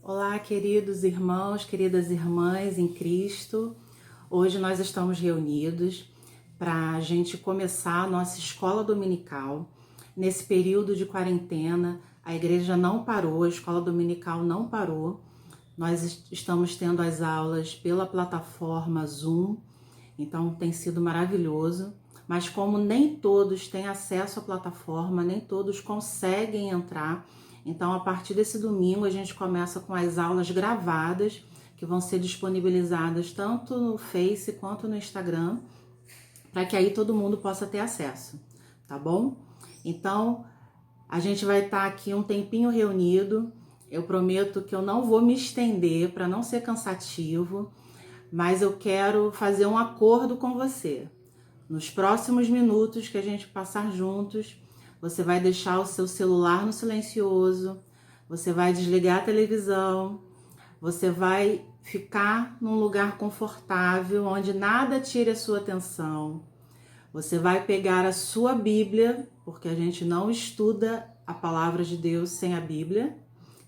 Olá, queridos irmãos, queridas irmãs em Cristo. Hoje nós estamos reunidos para a gente começar a nossa escola dominical. Nesse período de quarentena, a igreja não parou, a escola dominical não parou. Nós estamos tendo as aulas pela plataforma Zoom, então tem sido maravilhoso. Mas como nem todos têm acesso à plataforma, nem todos conseguem entrar, então a partir desse domingo a gente começa com as aulas gravadas, que vão ser disponibilizadas tanto no Face quanto no Instagram, para que aí todo mundo possa ter acesso, tá bom? Então a gente vai estar aqui um tempinho reunido. Eu prometo que eu não vou me estender para não ser cansativo, mas eu quero fazer um acordo com você. Nos próximos minutos que a gente passar juntos, você vai deixar o seu celular no silencioso, você vai desligar a televisão, você vai ficar num lugar confortável, onde nada tire a sua atenção. Você vai pegar a sua Bíblia, porque a gente não estuda a palavra de Deus sem a Bíblia.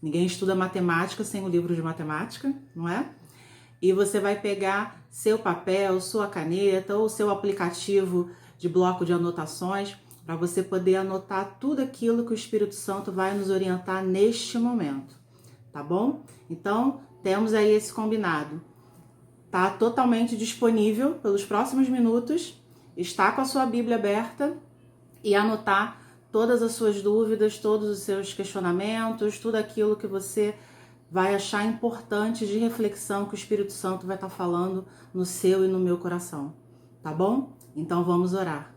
Ninguém estuda matemática sem o livro de matemática, não é? E você vai pegar seu papel, sua caneta ou seu aplicativo de bloco de anotações para você poder anotar tudo aquilo que o Espírito Santo vai nos orientar neste momento, tá bom? Então, temos aí esse combinado. Tá totalmente disponível pelos próximos minutos, está com a sua Bíblia aberta e anotar todas as suas dúvidas, todos os seus questionamentos, tudo aquilo que você vai achar importante de reflexão que o Espírito Santo vai estar falando no seu e no meu coração, tá bom? Então vamos orar.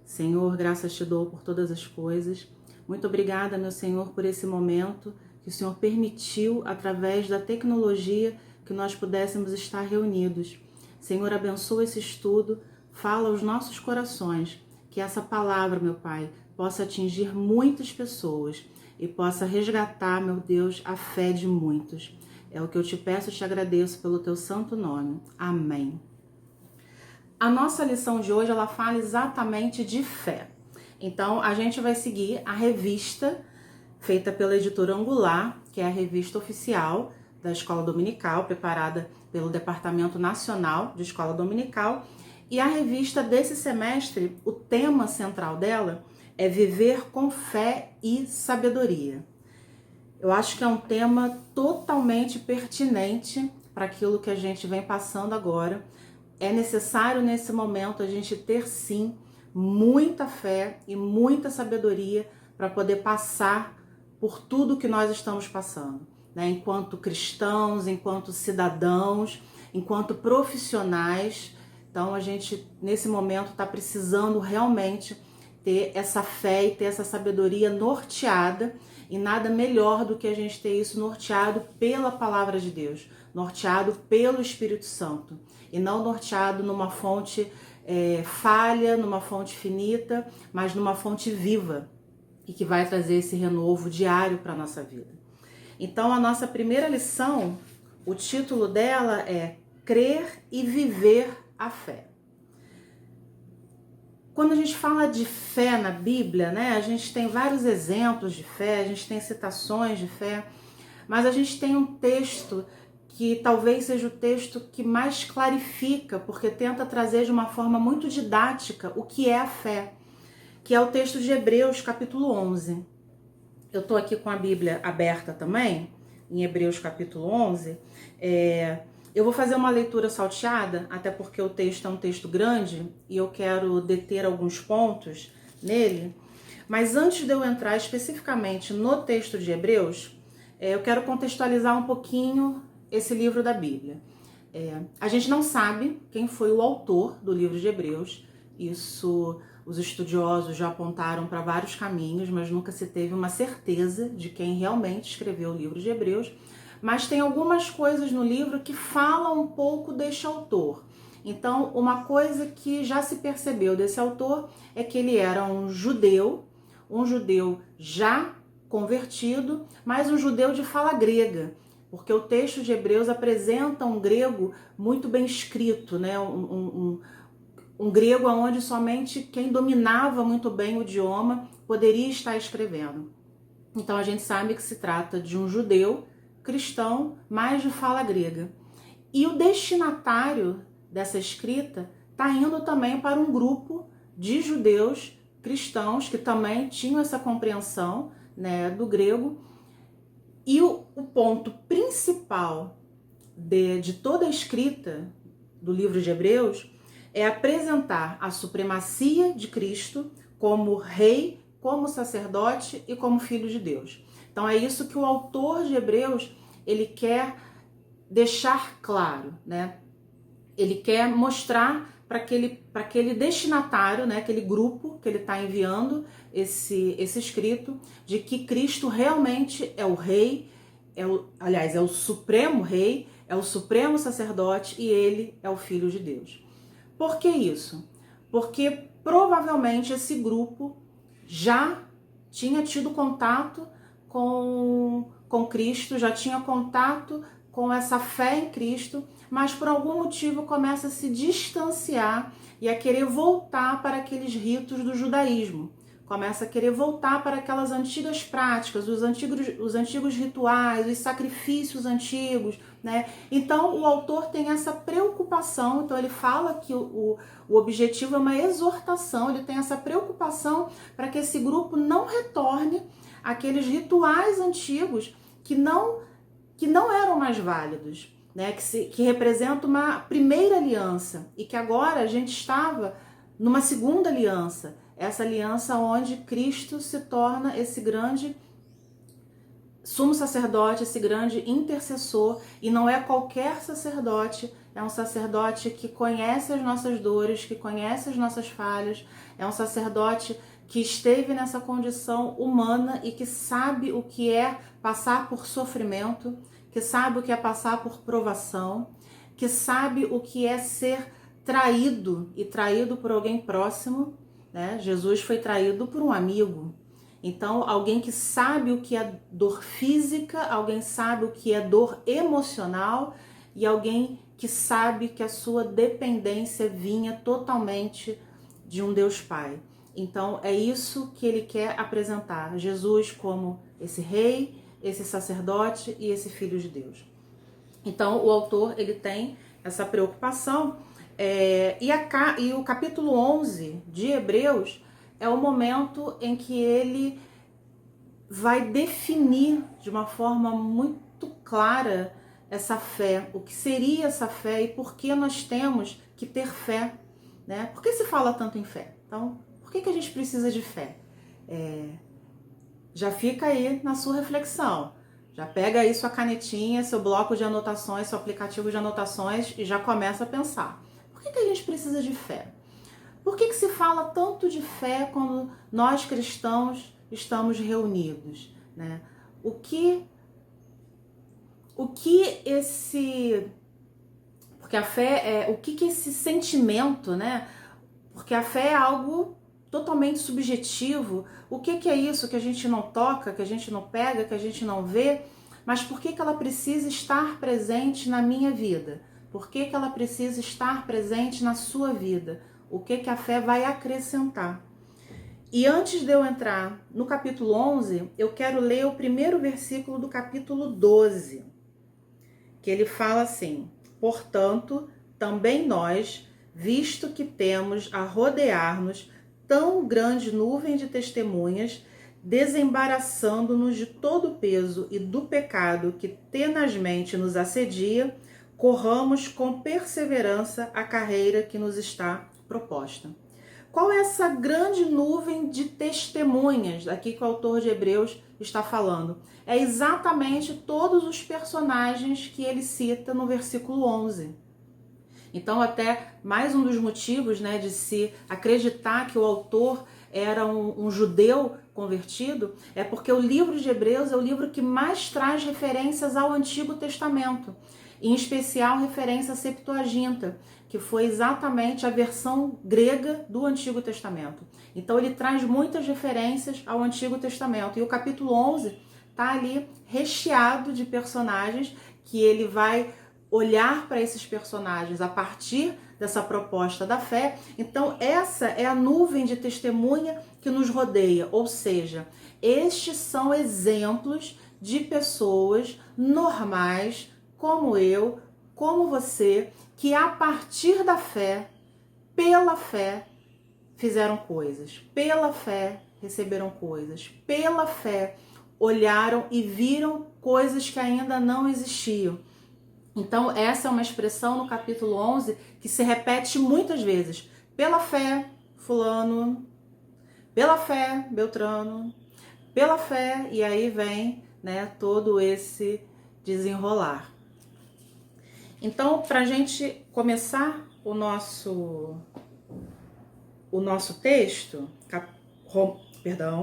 Senhor, graças te dou por todas as coisas. Muito obrigada, meu Senhor, por esse momento que o Senhor permitiu, através da tecnologia, que nós pudéssemos estar reunidos. Senhor, abençoa esse estudo, fala aos nossos corações, que essa palavra, meu Pai, possa atingir muitas pessoas e possa resgatar, meu Deus, a fé de muitos. É o que eu te peço e te agradeço pelo teu santo nome. Amém. A nossa lição de hoje, ela fala exatamente de fé. Então, a gente vai seguir a revista feita pela editora Angular, que é a revista oficial da Escola Dominical, preparada pelo Departamento Nacional de Escola Dominical. E a revista desse semestre, o tema central dela é Viver com Fé e Sabedoria. Eu acho que é um tema totalmente pertinente para aquilo que a gente vem passando agora. É necessário nesse momento a gente ter sim muita fé e muita sabedoria para poder passar por tudo que nós estamos passando, né? Enquanto cristãos, enquanto cidadãos, enquanto profissionais. Então a gente nesse momento está precisando realmente ter essa fé e ter essa sabedoria norteada, e nada melhor do que a gente ter isso norteado pela palavra de Deus, norteado pelo Espírito Santo, e não norteado numa fonte falha, numa fonte finita, mas numa fonte viva, e que vai trazer esse renovo diário para a nossa vida. Então a nossa primeira lição, o título dela é Crer e Viver a Fé. Quando a gente fala de fé na Bíblia, né, a gente tem vários exemplos de fé, a gente tem citações de fé, mas a gente tem um texto que talvez seja o texto que mais clarifica, porque tenta trazer de uma forma muito didática o que é a fé, que é o texto de Hebreus, capítulo 11. Eu estou aqui com a Bíblia aberta também, em Hebreus, capítulo 11. Eu vou fazer uma leitura salteada, até porque o texto é um texto grande e eu quero deter alguns pontos nele. Mas antes de eu entrar especificamente no texto de Hebreus, eu quero contextualizar um pouquinho esse livro da Bíblia. A gente não sabe quem foi o autor do livro de Hebreus. Isso os estudiosos já apontaram para vários caminhos, mas nunca se teve uma certeza de quem realmente escreveu o livro de Hebreus. Mas tem algumas coisas no livro que falam um pouco deste autor. Então, uma coisa que já se percebeu desse autor é que ele era um judeu já convertido, mas um judeu de fala grega, porque o texto de Hebreus apresenta um grego muito bem escrito, né? Um grego onde somente quem dominava muito bem o idioma poderia estar escrevendo. Então a gente sabe que se trata de um judeu cristão, mas de fala grega. E o destinatário dessa escrita está indo também para um grupo de judeus cristãos que também tinham essa compreensão, né, do grego. E o ponto principal de toda a escrita do livro de Hebreus é apresentar a supremacia de Cristo como rei, como sacerdote e como filho de Deus. Então é isso que o autor de Hebreus ele quer deixar claro, né? Ele quer mostrar para aquele destinatário, né, aquele grupo que ele está enviando esse escrito, de que Cristo realmente é o rei, é o supremo rei, é o supremo sacerdote e ele é o filho de Deus. Por que isso? Porque provavelmente esse grupo já tinha tido contato com Cristo, já tinha contato com essa fé em Cristo, mas por algum motivo começa a se distanciar e a querer voltar para aqueles ritos do judaísmo. Começa a querer voltar para aquelas antigas práticas, os antigos rituais, os sacrifícios antigos, né? Então o autor tem essa preocupação, então ele fala que o objetivo é uma exortação, ele tem essa preocupação para que esse grupo não retorne àqueles rituais antigos que não eram mais válidos, né? Que representam uma primeira aliança e que agora a gente estava numa segunda aliança, essa aliança onde Cristo se torna esse grande sumo sacerdote, esse grande intercessor, e não é qualquer sacerdote, é um sacerdote que conhece as nossas dores, que conhece as nossas falhas, é um sacerdote que esteve nessa condição humana e que sabe o que é passar por sofrimento, que sabe o que é passar por provação, que sabe o que é ser traído e traído por alguém próximo, né? Jesus foi traído por um amigo. Então, alguém que sabe o que é dor física, alguém sabe o que é dor emocional e alguém que sabe que a sua dependência vinha totalmente de um Deus Pai. Então, é isso que ele quer apresentar. Jesus como esse rei, esse sacerdote e esse filho de Deus. Então, o autor ele tem essa preocupação. E o capítulo 11 de Hebreus é o momento em que ele vai definir de uma forma muito clara essa fé, o que seria essa fé e por que nós temos que ter fé, né? Por que se fala tanto em fé? Então, por que a gente precisa de fé? Já fica aí na sua reflexão. Já pega aí sua canetinha, seu bloco de anotações, seu aplicativo de anotações e já começa a pensar. Por que a gente precisa de fé? Por que se fala tanto de fé quando nós cristãos estamos reunidos, né? Porque a fé é o que esse sentimento, né? Porque a fé é algo totalmente subjetivo. O que é isso que a gente não toca, que a gente não pega, que a gente não vê? Mas por que ela precisa estar presente na minha vida? Por que ela precisa estar presente na sua vida? O que a fé vai acrescentar? E antes de eu entrar no capítulo 11, eu quero ler o primeiro versículo do capítulo 12, que ele fala assim: portanto, também nós, visto que temos a rodear-nos tão grande nuvem de testemunhas, desembaraçando-nos de todo o peso e do pecado que tenazmente nos assedia, corramos com perseverança a carreira que nos está proposta. Qual é essa grande nuvem de testemunhas aqui que o autor de Hebreus está falando? É exatamente todos os personagens que ele cita no versículo 11. Então, até mais um dos motivos, né, de se acreditar que o autor era um judeu convertido, é porque o livro de Hebreus é o livro que mais traz referências ao Antigo Testamento, em especial referência à Septuaginta, que foi exatamente a versão grega do Antigo Testamento. Então ele traz muitas referências ao Antigo Testamento. E o capítulo 11 está ali recheado de personagens que ele vai olhar para esses personagens a partir dessa proposta da fé. Então essa é a nuvem de testemunha que nos rodeia, ou seja, estes são exemplos de pessoas normais, como eu, como você, que a partir da fé, pela fé, fizeram coisas, pela fé receberam coisas, pela fé olharam e viram coisas que ainda não existiam. Então essa é uma expressão no capítulo 11 que se repete muitas vezes. Pela fé, fulano, pela fé, Beltrano, pela fé, e aí vem, né, todo esse desenrolar. Então, para a gente começar o nosso texto,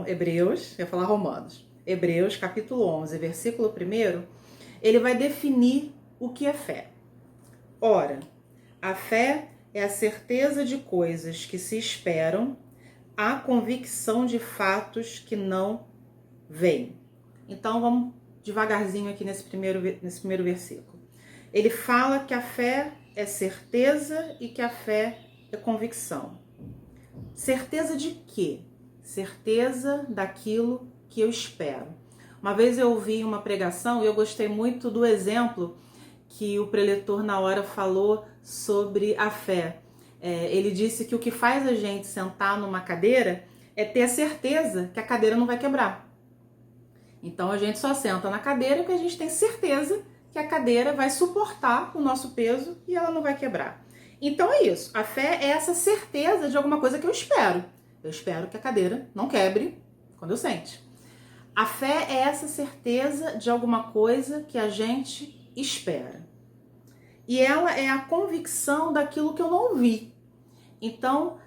Hebreus, eu ia falar Romanos, Hebreus capítulo 11, versículo 1, ele vai definir o que é fé. Ora, a fé é a certeza de coisas que se esperam, a convicção de fatos que não veem. Então vamos devagarzinho aqui nesse primeiro versículo. Ele fala que a fé é certeza e que a fé é convicção. Certeza de quê? Certeza daquilo que eu espero. Uma vez eu ouvi uma pregação e eu gostei muito do exemplo que o preletor na hora falou sobre a fé. Ele disse que o que faz a gente sentar numa cadeira é ter a certeza que a cadeira não vai quebrar. Então a gente só senta na cadeira porque a gente tem certeza que a cadeira vai suportar o nosso peso e ela não vai quebrar. Então é isso, a fé é essa certeza de alguma coisa que eu espero. Eu espero que a cadeira não quebre quando eu sente. A fé é essa certeza de alguma coisa que a gente espera. E ela é a convicção daquilo que eu não vi. Então,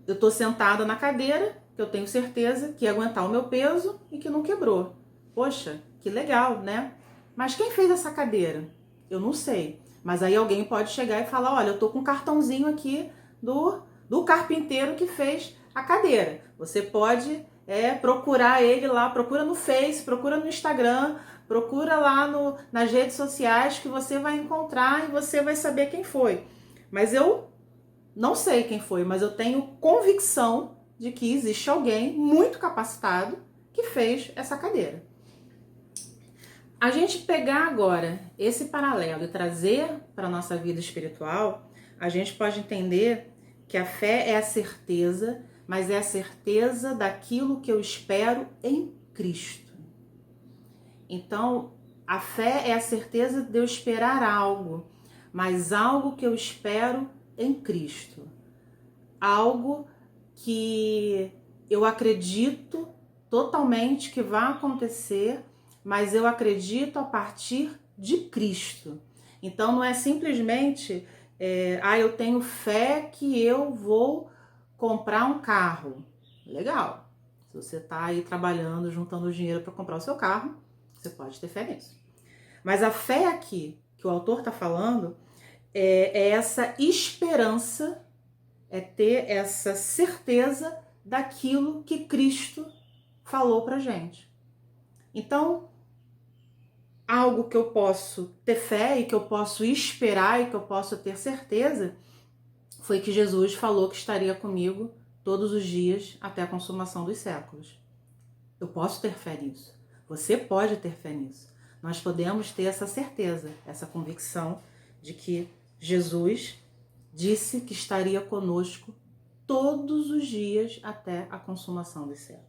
eu estou sentada na cadeira, que eu tenho certeza que ia aguentar o meu peso e que não quebrou. Poxa, que legal, né? Mas quem fez essa cadeira? Eu não sei. Mas aí alguém pode chegar e falar, olha, eu tô com um cartãozinho aqui do carpinteiro que fez a cadeira. Você pode procurar ele lá, procura no Face, procura no Instagram, procura lá nas redes sociais que você vai encontrar e você vai saber quem foi. Mas eu não sei quem foi, mas eu tenho convicção de que existe alguém muito capacitado que fez essa cadeira. A gente pegar agora esse paralelo e trazer para a nossa vida espiritual, a gente pode entender que a fé é a certeza, mas é a certeza daquilo que eu espero em Cristo. Então, a fé é a certeza de eu esperar algo, mas algo que eu espero em Cristo. Algo que eu acredito totalmente que vai acontecer, mas eu acredito a partir de Cristo. Então não é simplesmente, eu tenho fé que eu vou comprar um carro. Legal. Se você está aí trabalhando, juntando dinheiro para comprar o seu carro, você pode ter fé nisso. Mas a fé aqui, que o autor está falando, é essa esperança, é ter essa certeza daquilo que Cristo falou pra gente. Então, algo que eu posso ter fé e que eu posso esperar e que eu posso ter certeza foi que Jesus falou que estaria comigo todos os dias até a consumação dos séculos. Eu posso ter fé nisso. Você pode ter fé nisso. Nós podemos ter essa certeza, essa convicção de que Jesus disse que estaria conosco todos os dias até a consumação dos séculos.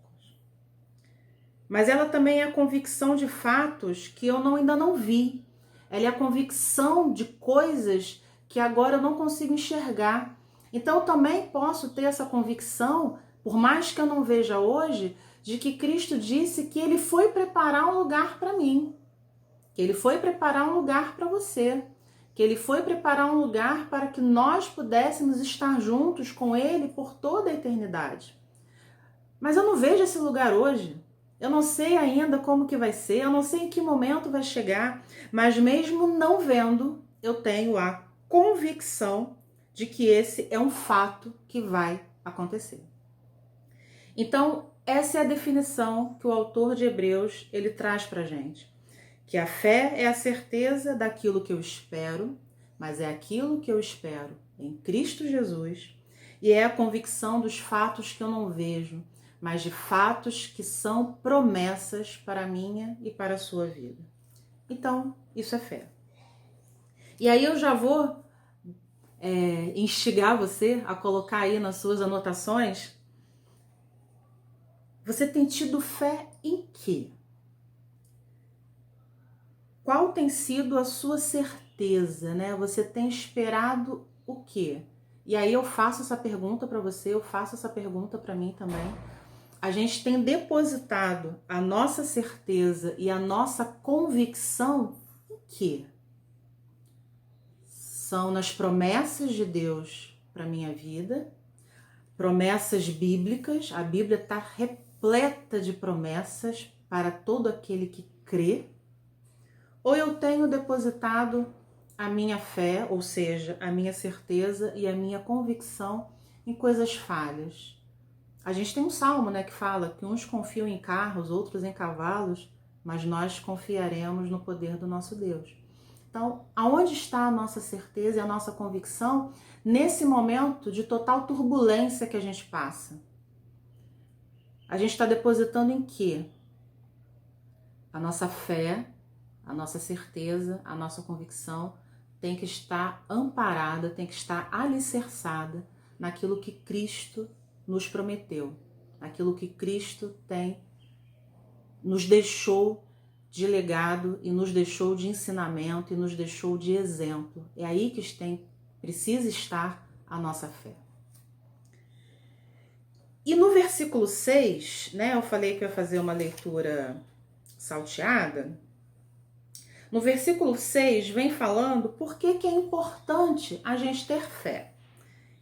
Mas ela também é a convicção de fatos que eu ainda não vi. Ela é a convicção de coisas que agora eu não consigo enxergar. Então eu também posso ter essa convicção, por mais que eu não veja hoje, de que Cristo disse que Ele foi preparar um lugar para mim. Que Ele foi preparar um lugar para você. Que Ele foi preparar um lugar para que nós pudéssemos estar juntos com Ele por toda a eternidade. Mas eu não vejo esse lugar hoje. Eu não sei ainda como que vai ser, eu não sei em que momento vai chegar, mas mesmo não vendo, eu tenho a convicção de que esse é um fato que vai acontecer. Então, essa é a definição que o autor de Hebreus ele traz pra gente. Que a fé é a certeza daquilo que eu espero, mas é aquilo que eu espero em Cristo Jesus, e é a convicção dos fatos que eu não vejo, mas de fatos que são promessas para a minha e para a sua vida. Então, isso é fé. E aí eu já vou instigar você a colocar aí nas suas anotações. Você tem tido fé em quê? Qual tem sido a sua certeza, né? Você tem esperado o quê? E aí eu faço essa pergunta para você, eu faço essa pergunta para mim também. A gente tem depositado a nossa certeza e a nossa convicção em quê? São nas promessas de Deus para minha vida, promessas bíblicas. A Bíblia está repleta de promessas para todo aquele que crê. Ou eu tenho depositado a minha fé, ou seja, a minha certeza e a minha convicção em coisas falhas. A gente tem um salmo, né, que fala que uns confiam em carros, outros em cavalos, mas nós confiaremos no poder do nosso Deus. Então, aonde está a nossa certeza e a nossa convicção nesse momento de total turbulência que a gente passa? A gente está depositando em quê? A nossa fé, a nossa certeza, a nossa convicção tem que estar amparada, tem que estar alicerçada naquilo que Cristo nos prometeu, naquilo que Cristo nos deixou de legado e nos deixou de ensinamento e nos deixou de exemplo. É aí que precisa estar a nossa fé. E no versículo 6, né, eu falei que eu ia fazer uma leitura salteada. No versículo 6 vem falando por que é importante a gente ter fé.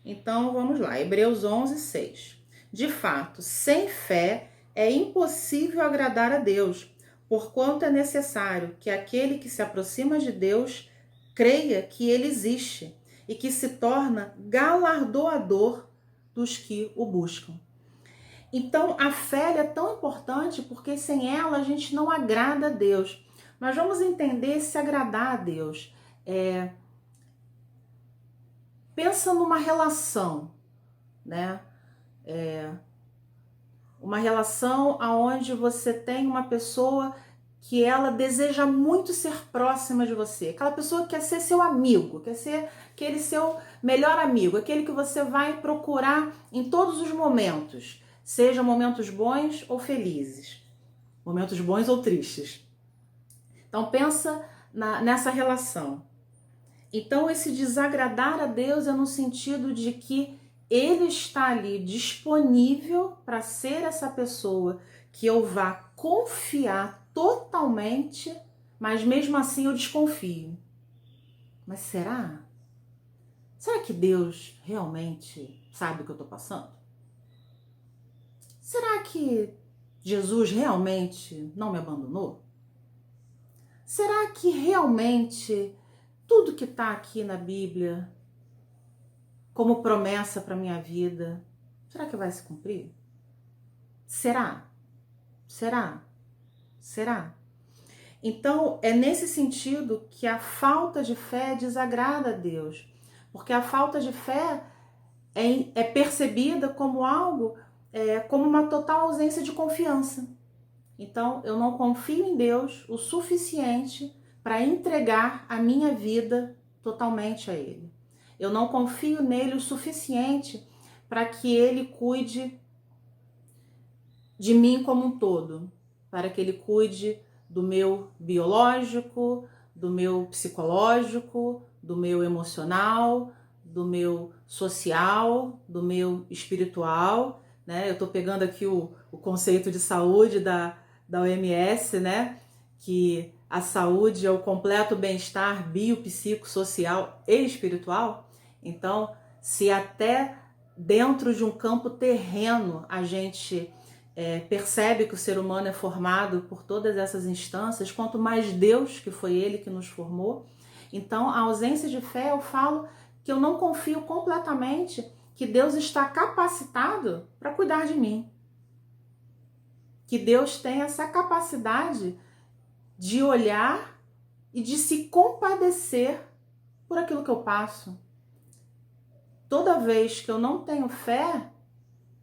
Então vamos lá, Hebreus 11, 6. De fato, sem fé é impossível agradar a Deus, porquanto é necessário que aquele que se aproxima de Deus creia que ele existe e que se torna galardoador dos que o buscam. Então a fé é tão importante porque sem ela a gente não agrada a Deus. Nós vamos entender se agradar a Deus. Pensa numa relação, né? Uma relação onde você tem uma pessoa que ela deseja muito ser próxima de você. Aquela pessoa que quer ser seu amigo, quer ser aquele seu melhor amigo, aquele que você vai procurar em todos os momentos, sejam momentos bons ou felizes, momentos bons ou tristes. Então pensa nessa relação. Então esse desagradar a Deus é no sentido de que Ele está ali disponível para ser essa pessoa que eu vá confiar totalmente, mas mesmo assim eu desconfio. Mas será? Será que Deus realmente sabe o que eu estou passando? Será que Jesus realmente não me abandonou? Será que realmente tudo que está aqui na Bíblia como promessa para minha vida, será que vai se cumprir? Será? Será? Será? Então, é nesse sentido que a falta de fé desagrada a Deus, porque a falta de fé é percebida como algo, como uma total ausência de confiança. Então, eu não confio em Deus o suficiente para entregar a minha vida totalmente a Ele. Eu não confio nele o suficiente para que Ele cuide de mim como um todo, para que Ele cuide do meu biológico, do meu psicológico, do meu emocional, do meu social, do meu espiritual, né? Eu estou pegando aqui o conceito de saúde da OMS, né? Que a saúde é o completo bem-estar biopsicossocial e espiritual. Então, se até dentro de um campo terreno a gente percebe que o ser humano é formado por todas essas instâncias, quanto mais Deus, que foi Ele que nos formou. Então, a ausência de fé, eu falo que eu não confio completamente que Deus está capacitado para cuidar de mim. Que Deus tem essa capacidade de olhar e de se compadecer por aquilo que eu passo. Toda vez que eu não tenho fé,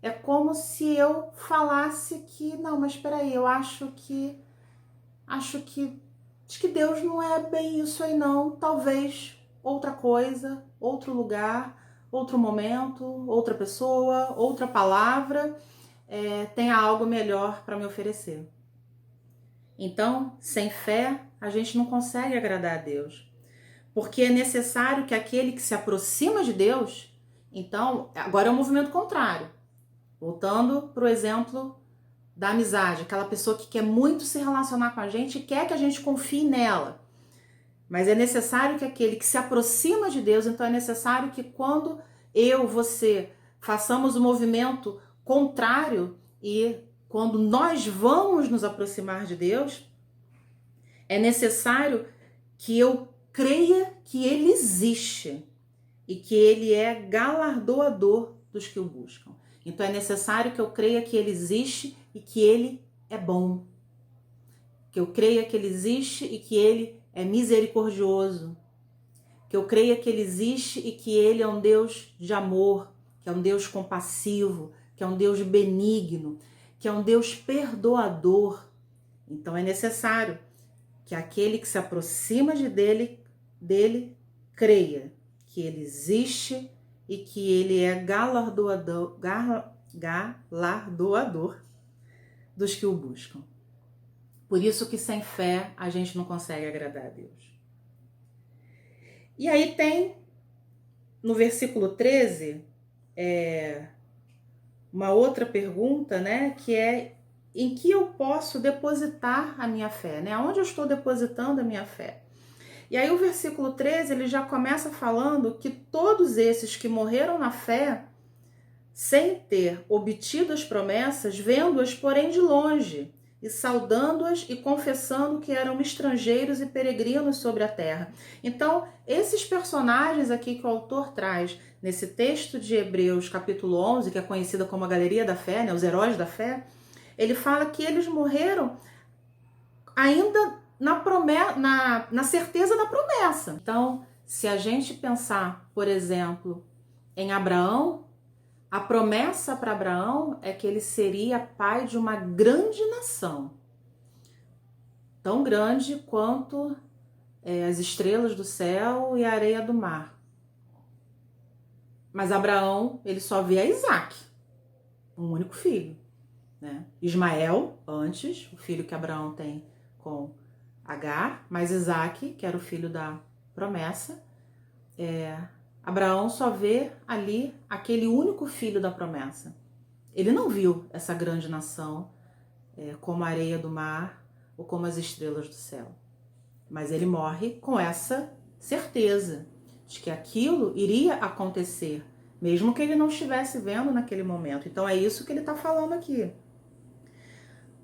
é como se eu falasse que, não, mas espera aí, eu acho que Deus não é bem isso aí não, talvez outra coisa, outro lugar, outro momento, outra pessoa, outra palavra, tenha algo melhor para me oferecer. Então, sem fé, a gente não consegue agradar a Deus, porque é necessário que aquele que se aproxima de Deus, então, agora é o movimento contrário, voltando para o exemplo da amizade, aquela pessoa que quer muito se relacionar com a gente e quer que a gente confie nela. Mas é necessário que aquele que se aproxima de Deus, então é necessário que quando você, façamos o movimento contrário e quando nós vamos nos aproximar de Deus, é necessário que eu creia que Ele existe e que Ele é galardoador dos que o buscam. Então é necessário que eu creia que Ele existe e que Ele é bom. Que eu creia que Ele existe e que Ele é misericordioso. Que eu creia que Ele existe e que Ele é um Deus de amor, que é um Deus compassivo, que é um Deus benigno, que é um Deus perdoador. Então é necessário que aquele que se aproxima dele creia que Ele existe e que Ele é galardoador dos que o buscam. Por isso que sem fé a gente não consegue agradar a Deus. E aí tem, no versículo 13, uma outra pergunta, né, que é: em que eu posso depositar a minha fé? Né? Onde eu estou depositando a minha fé? E aí o versículo 13, ele já começa falando que todos esses que morreram na fé, sem ter obtido as promessas, vendo-as, porém, de longe, e saudando-as e confessando que eram estrangeiros e peregrinos sobre a terra. Então, esses personagens aqui que o autor traz nesse texto de Hebreus, capítulo 11, que é conhecida como a Galeria da Fé, né, os heróis da fé, ele fala que eles morreram ainda na certeza da promessa. Então, se a gente pensar, por exemplo, em Abraão, a promessa para Abraão é que ele seria pai de uma grande nação, tão grande quanto as estrelas do céu e a areia do mar. Mas Abraão, ele só vê a Isaac, um único filho, né? Ismael, antes, o filho que Abraão tem com Agar, mas Isaac, que era o filho da promessa, Abraão só vê ali aquele único filho da promessa. Ele não viu essa grande nação como a areia do mar ou como as estrelas do céu. Mas ele morre com essa certeza de que aquilo iria acontecer, mesmo que ele não estivesse vendo naquele momento. Então é isso que ele está falando aqui.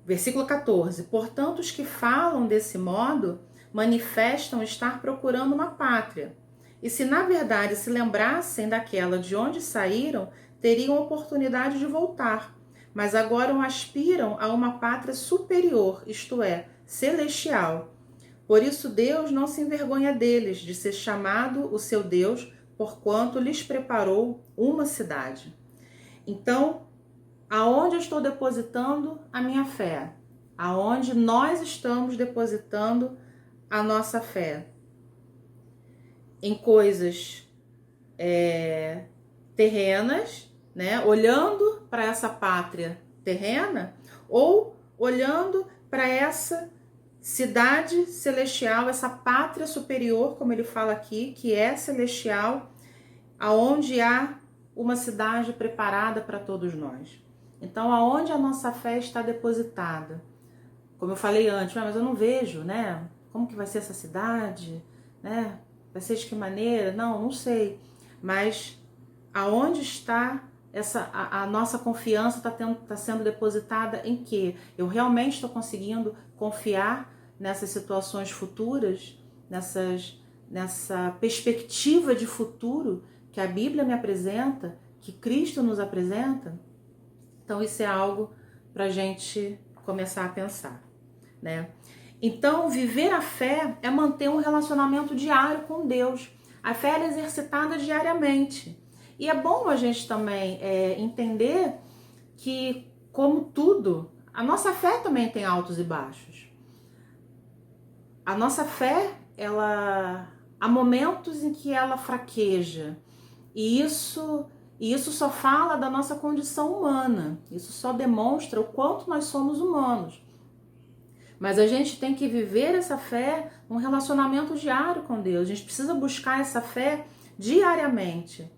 Versículo 14. Portanto, os que falam desse modo manifestam estar procurando uma pátria. E se na verdade se lembrassem daquela de onde saíram, teriam oportunidade de voltar. Mas agora aspiram a uma pátria superior, isto é, celestial. Por isso Deus não se envergonha deles, de ser chamado o seu Deus, porquanto lhes preparou uma cidade. Então, aonde eu estou depositando a minha fé? Aonde nós estamos depositando a nossa fé? Em coisas terrenas, né? Olhando para essa pátria terrena, ou olhando para essa cidade celestial, essa pátria superior, como ele fala aqui, que é celestial, aonde há uma cidade preparada para todos nós. Então, aonde a nossa fé está depositada? Como eu falei antes, mas eu não vejo, né? Como que vai ser essa cidade, né? Vai ser de que maneira? Não sei. Mas aonde está a nossa confiança está sendo depositada em quê? Eu realmente estou conseguindo confiar nessas situações futuras, nessa perspectiva de futuro que a Bíblia me apresenta, que Cristo nos apresenta? Então isso é algo para a gente começar a pensar, né? Então, viver a fé é manter um relacionamento diário com Deus. A fé é exercitada diariamente. E é bom a gente também entender que, como tudo, a nossa fé também tem altos e baixos. A nossa fé, há momentos em que ela fraqueja, e isso só fala da nossa condição humana, isso só demonstra o quanto nós somos humanos. Mas a gente tem que viver essa fé num relacionamento diário com Deus, a gente precisa buscar essa fé diariamente.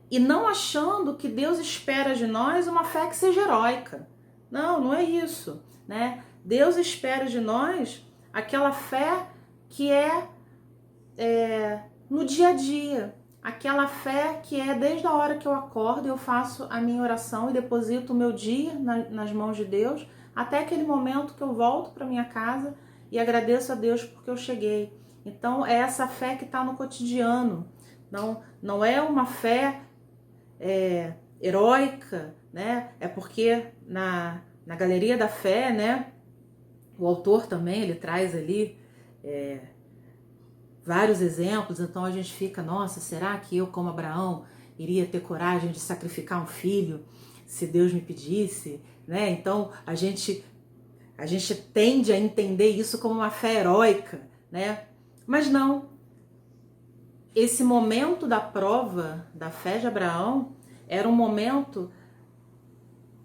E não achando que Deus espera de nós uma fé que seja heróica. Não, não é isso, né? Deus espera de nós aquela fé que é no dia a dia, aquela fé que é desde a hora que eu acordo, eu faço a minha oração e deposito o meu dia nas mãos de Deus, até aquele momento que eu volto para minha casa e agradeço a Deus porque eu cheguei. Então é essa fé que está no cotidiano, não é uma fé heróica, né? É porque na Galeria da Fé, né, o autor também, ele traz ali vários exemplos, então a gente fica, nossa, será que eu, como Abraão, iria ter coragem de sacrificar um filho se Deus me pedisse, né? Então a gente tende a entender isso como uma fé heróica, né? Mas não. Esse momento da prova da fé de Abraão era um momento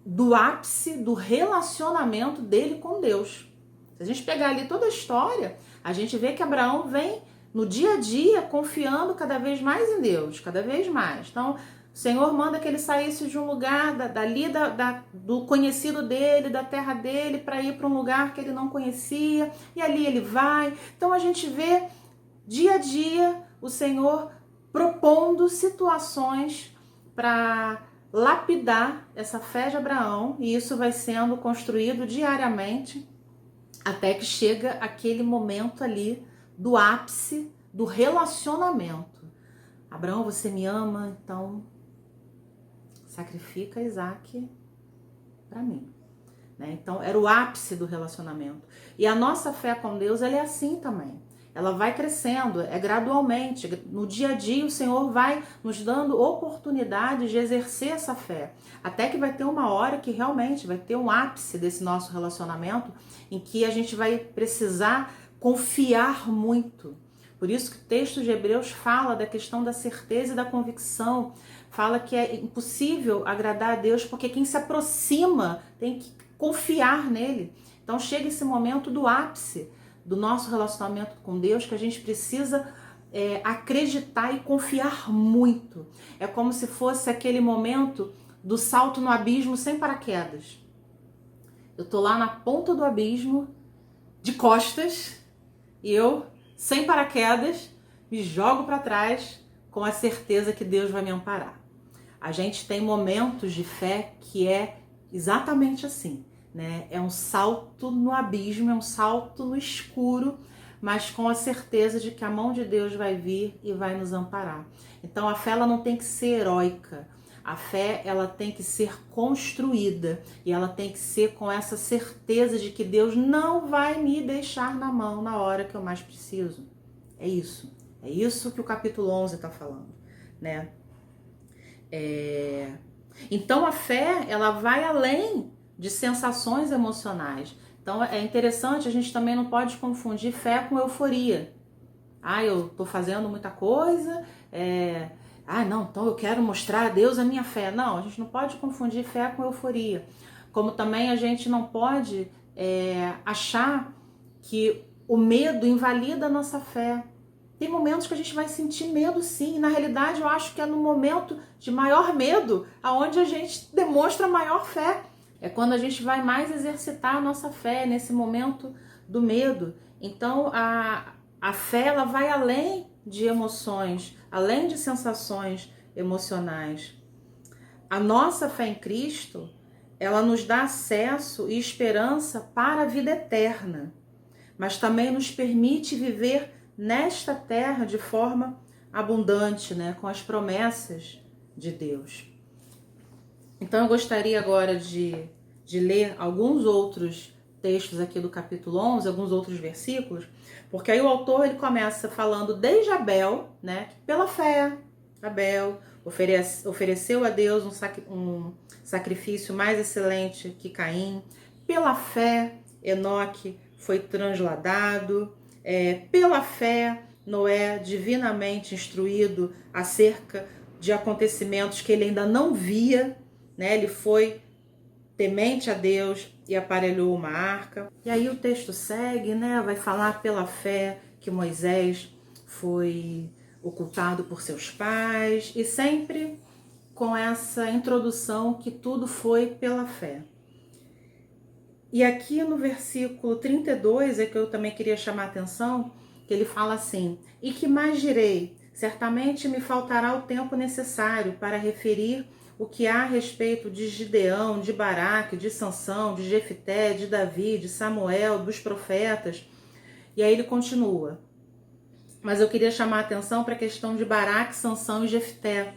do ápice do relacionamento dele com Deus. Se a gente pegar ali toda a história, a gente vê que Abraão vem no dia a dia confiando cada vez mais em Deus, cada vez mais. Então, o Senhor manda que ele saísse de um lugar, do conhecido dele, da terra dele, para ir para um lugar que ele não conhecia, e ali ele vai. Então, a gente vê dia a dia o Senhor propondo situações para lapidar essa fé de Abraão, e isso vai sendo construído diariamente até que chega aquele momento ali do ápice do relacionamento. Abraão, você me ama, então sacrifica Isaac para mim. Né? Então era o ápice do relacionamento. E a nossa fé com Deus, ela é assim também. Ela vai crescendo, é gradualmente. No dia a dia o Senhor vai nos dando oportunidade de exercer essa fé. Até que vai ter uma hora que realmente vai ter um ápice desse nosso relacionamento em que a gente vai precisar confiar muito. Por isso que o texto de Hebreus fala da questão da certeza e da convicção. Fala que é impossível agradar a Deus porque quem se aproxima tem que confiar nele. Então chega esse momento do ápice do nosso relacionamento com Deus, que a gente precisa acreditar e confiar muito. É como se fosse aquele momento do salto no abismo sem paraquedas. Eu tô lá na ponta do abismo, de costas, e eu, sem paraquedas, me jogo para trás com a certeza que Deus vai me amparar. A gente tem momentos de fé que é exatamente assim. Né? É um salto no abismo, é um salto no escuro, mas com a certeza de que a mão de Deus vai vir e vai nos amparar. Então a fé ela não tem que ser heróica, a fé ela tem que ser construída e ela tem que ser com essa certeza de que Deus não vai me deixar na mão na hora que eu mais preciso. É isso que o capítulo 11 está falando, né? Então a fé ela vai além de sensações emocionais. Então é interessante, a gente também não pode confundir fé com euforia. Eu tô fazendo muita coisa, não, então eu quero mostrar a Deus a minha fé. Não, a gente não pode confundir fé com euforia. Como também a gente não pode achar que o medo invalida a nossa fé. Tem momentos que a gente vai sentir medo sim, e na realidade eu acho que é no momento de maior medo aonde a gente demonstra maior fé. É quando a gente vai mais exercitar a nossa fé, nesse momento do medo. Então, a fé ela vai além de emoções, além de sensações emocionais. A nossa fé em Cristo, ela nos dá acesso e esperança para a vida eterna, mas também nos permite viver nesta terra de forma abundante, né, com as promessas de Deus. Então eu gostaria agora de ler alguns outros textos aqui do capítulo 11, alguns outros versículos, porque aí o autor ele começa falando desde Abel, né, que pela fé, Abel ofereceu a Deus um sacrifício mais excelente que Caim. Pela fé, Enoque foi transladado. Pela fé, Noé, divinamente instruído acerca de acontecimentos que ele ainda não via, né? Ele foi temente a Deus e aparelhou uma arca. E aí o texto segue, né? Vai falar pela fé que Moisés foi ocultado por seus pais, e sempre com essa introdução que tudo foi pela fé. E aqui no versículo 32 é que eu também queria chamar a atenção, que ele fala assim: e que mais direi? Certamente me faltará o tempo necessário para referir o que há a respeito de Gideão, de Baraque, de Sansão, de Jefté, de Davi, de Samuel, dos profetas. E aí ele continua. Mas eu queria chamar a atenção para a questão de Baraque, Sansão e Jefté.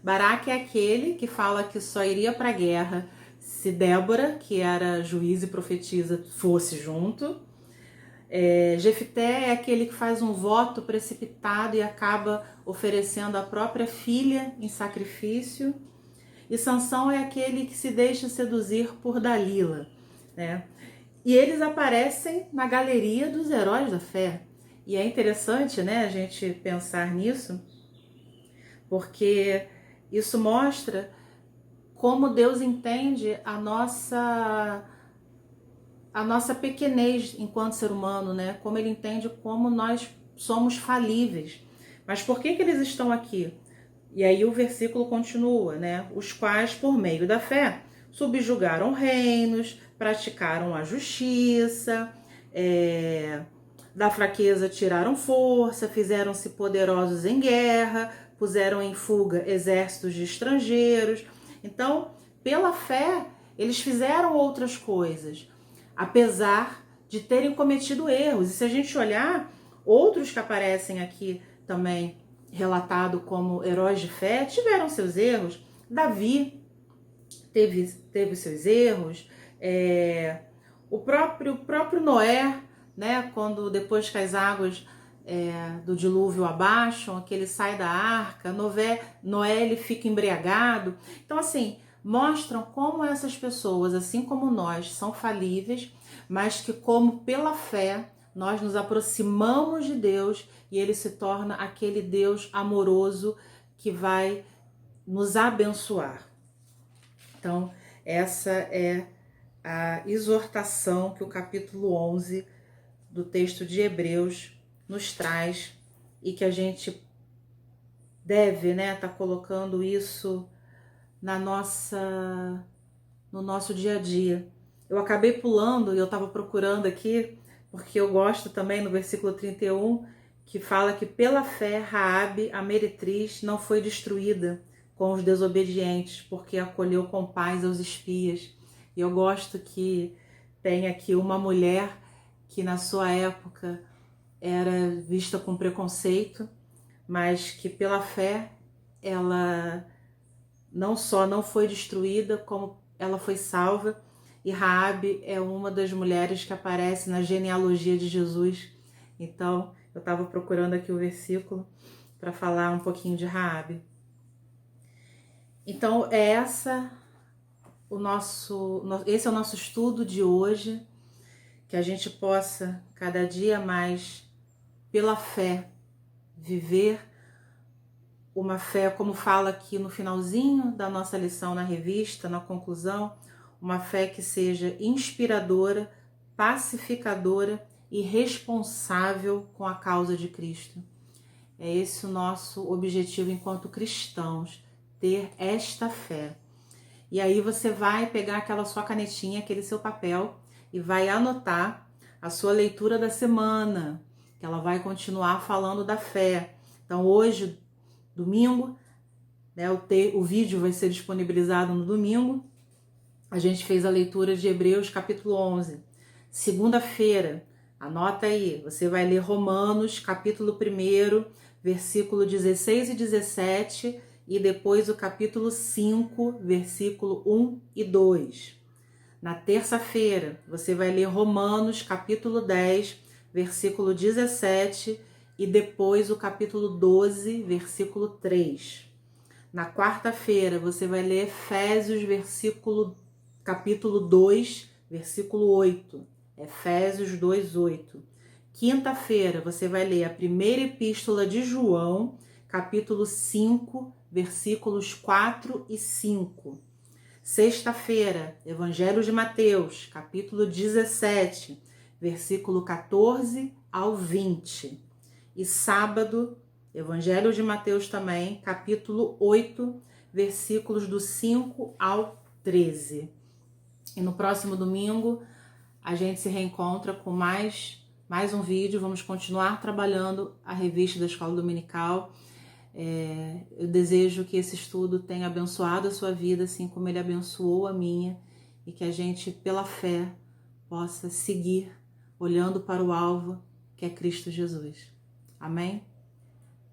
Baraque é aquele que fala que só iria para a guerra se Débora, que era juiz e profetisa, fosse junto. Jefté é aquele que faz um voto precipitado e acaba oferecendo a própria filha em sacrifício. E Sansão é aquele que se deixa seduzir por Dalila, né? E eles aparecem na galeria dos heróis da fé. E é interessante, né, a gente pensar nisso, porque isso mostra como Deus entende a nossa pequenez enquanto ser humano, né? Como ele entende como nós somos falíveis. Mas por que eles estão aqui? E aí o versículo continua, né? Os quais, por meio da fé, subjugaram reinos, praticaram a justiça, da fraqueza tiraram força, fizeram-se poderosos em guerra, puseram em fuga exércitos de estrangeiros. Então, pela fé, eles fizeram outras coisas, apesar de terem cometido erros. E se a gente olhar, outros que aparecem aqui também relatado como heróis de fé tiveram seus erros. Davi teve seus erros. O próprio Noé, né, quando depois que as águas do dilúvio abaixam, que ele sai da arca, Noé ele fica embriagado. Então, assim, mostram como essas pessoas, assim como nós, são falíveis, mas que como pela fé nós nos aproximamos de Deus e ele se torna aquele Deus amoroso que vai nos abençoar. Então, essa é a exortação que o capítulo 11 do texto de Hebreus nos traz e que a gente deve, né, tá colocando isso no nosso dia a dia. Eu acabei pulando e eu estava procurando aqui, porque eu gosto também no versículo 31, que fala que pela fé Raabe, a meretriz, não foi destruída com os desobedientes, porque acolheu com paz aos espias. E eu gosto que tem aqui uma mulher que na sua época era vista com preconceito, mas que pela fé ela não só não foi destruída, como ela foi salva. E Raabe é uma das mulheres que aparece na genealogia de Jesus. Então, eu estava procurando aqui o versículo para falar um pouquinho de Raabe. Então, esse é o nosso estudo de hoje, que a gente possa cada dia mais, pela fé, viver uma fé, como fala aqui no finalzinho da nossa lição na revista, na conclusão, uma fé que seja inspiradora, pacificadora e responsável com a causa de Cristo. É esse o nosso objetivo enquanto cristãos, ter esta fé. E aí você vai pegar aquela sua canetinha, aquele seu papel e vai anotar a sua leitura da semana, que ela vai continuar falando da fé. Então hoje, domingo, né, o vídeo vai ser disponibilizado no domingo. A gente fez a leitura de Hebreus capítulo 11. Segunda-feira, anota aí, você vai ler Romanos capítulo 1, versículo 16 e 17, e depois o capítulo 5, versículo 1 e 2. Na terça-feira, você vai ler Romanos capítulo 10, versículo 17, e depois o capítulo 12, versículo 3. Na quarta-feira, você vai ler Efésios, capítulo 2, versículo 8. Efésios 2, 8. Quinta-feira, você vai ler a primeira epístola de João, capítulo 5, versículos 4 e 5. Sexta-feira, Evangelho de Mateus, capítulo 17, versículo 14 ao 20. E sábado, Evangelho de Mateus também, capítulo 8, versículos do 5 ao 13. E no próximo domingo, a gente se reencontra com mais um vídeo. Vamos continuar trabalhando a revista da Escola Dominical. Eu desejo que esse estudo tenha abençoado a sua vida, assim como ele abençoou a minha, e que a gente, pela fé, possa seguir olhando para o alvo, que é Cristo Jesus. Amém?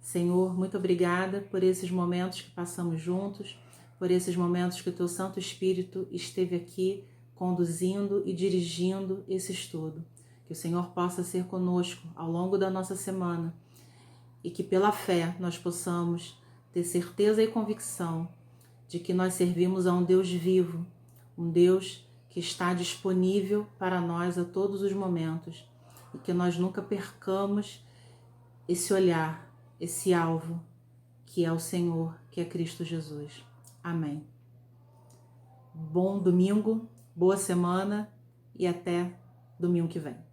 Senhor, muito obrigada por esses momentos que passamos juntos, por esses momentos que o Teu Santo Espírito esteve aqui conduzindo e dirigindo esse estudo. Que o Senhor possa ser conosco ao longo da nossa semana e que pela fé nós possamos ter certeza e convicção de que nós servimos a um Deus vivo, um Deus que está disponível para nós a todos os momentos e que nós nunca percamos esse olhar, esse alvo, que é o Senhor, que é Cristo Jesus. Amém. Bom domingo, boa semana e até domingo que vem.